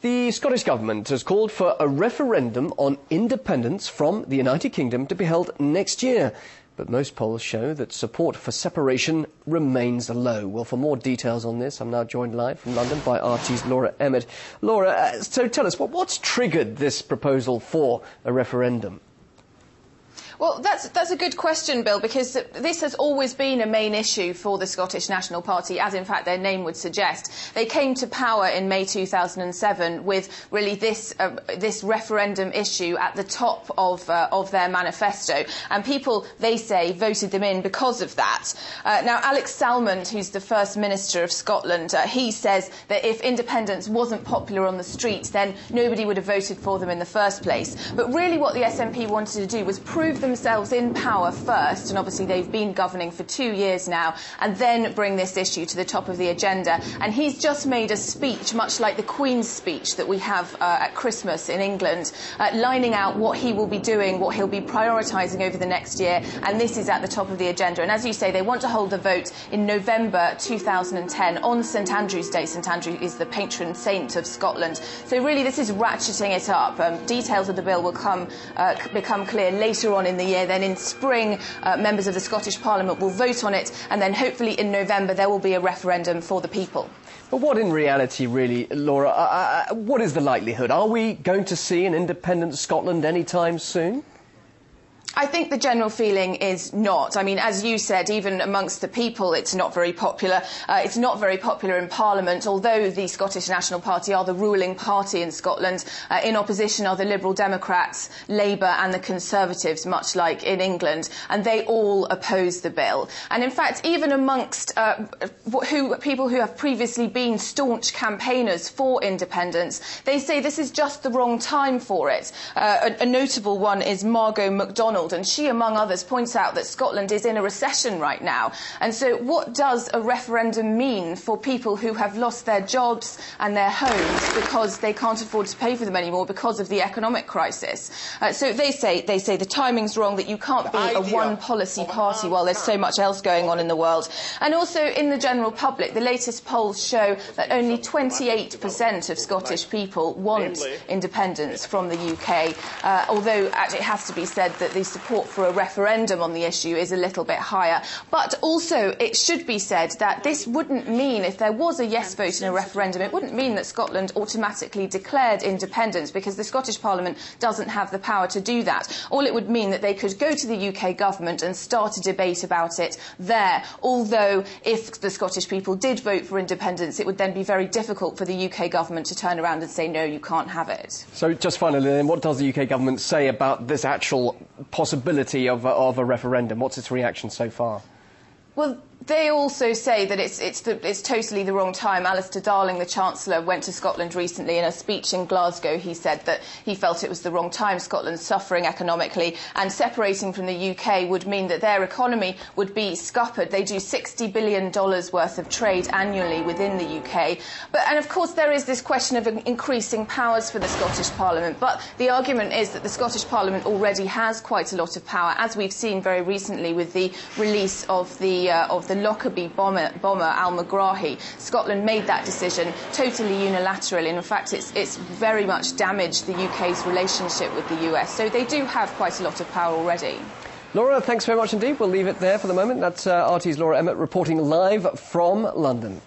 The Scottish Government has called for a referendum on independence from the United Kingdom to be held next year. But most polls show that support for separation remains low. Well, for more details on this, I'm now joined live from London by RT's Laura Emmett. Laura, so tell us, what's triggered this proposal for a referendum? Well, that's a good question, Bill, because this has always been a main issue for the Scottish National Party, as in fact their name would suggest. They came to power in May 2007 with really this referendum issue at the top of their manifesto, and people, they say, voted them in because of that. Now, Alex Salmond, who's the First Minister of Scotland, he says that if independence wasn't popular on the street, then nobody would have voted for them in the first place. But really what the SNP wanted to do was prove themselves in power first, and obviously they've been governing for 2 years now, and then bring this issue to the top of the agenda. And he's just made a speech, much like the Queen's speech that we have at Christmas in England, lining out what he will be doing, what he'll be prioritising over the next year, and this is at the top of the agenda. And as you say, they want to hold the vote in November 2010 on St Andrew's Day. St Andrew is the patron saint of Scotland. So really this is ratcheting it up. Details of the bill will become clear later on in the year. Then in spring, members of the Scottish Parliament will vote on it, and then hopefully in November there will be a referendum for the people. But what in reality, really, Laura, what is the likelihood? Are we going to see an independent Scotland anytime soon? I think the general feeling is not. I mean, as you said, even amongst the people, it's not very popular. It's not very popular in Parliament, although the Scottish National Party are the ruling party in Scotland. In opposition are the Liberal Democrats, Labour and the Conservatives, much like in England, and they all oppose the bill. And in fact, even amongst people who have previously been staunch campaigners for independence, they say this is just the wrong time for it. A notable one is Margot MacDonald, and she, among others, points out that Scotland is in a recession right now. And so what does a referendum mean for people who have lost their jobs and their homes because they can't afford to pay for them anymore because of the economic crisis? So they say the timing's wrong, that you can't be a one-policy party while there's so much else going on in the world. And also in the general public, the latest polls show that only 28% of Scottish people want independence from the UK, although actually it has to be said that the support for a referendum on the issue is a little bit higher. But also it should be said that this wouldn't mean, if there was a yes vote in a referendum, it wouldn't mean that Scotland automatically declared independence, because the Scottish Parliament doesn't have the power to do that. All it would mean that they could go to the UK government and start a debate about it there. Although if the Scottish people did vote for independence, it would then be very difficult for the UK government to turn around and say, no, you can't have it. So just finally then, what does the UK government say about this actual possibility of a referendum? What's its reaction so far? Well, they also say that it's totally the wrong time. Alistair Darling, the Chancellor, went to Scotland recently. In a speech in Glasgow, he said that he felt it was the wrong time. Scotland's suffering economically, and separating from the UK would mean that their economy would be scuppered. They do $60 billion worth of trade annually within the UK. And of course, there is this question of increasing powers for the Scottish Parliament. But the argument is that the Scottish Parliament already has quite a lot of power, as we've seen very recently with the release of the Lockerbie bomber al-Megrahi. Scotland made that decision totally unilaterally, and in fact it's very much damaged the UK's relationship with the US. So they do have quite a lot of power already. Laura, thanks very much indeed. We'll leave it there for the moment. That's RT's Laura Emmett reporting live from London.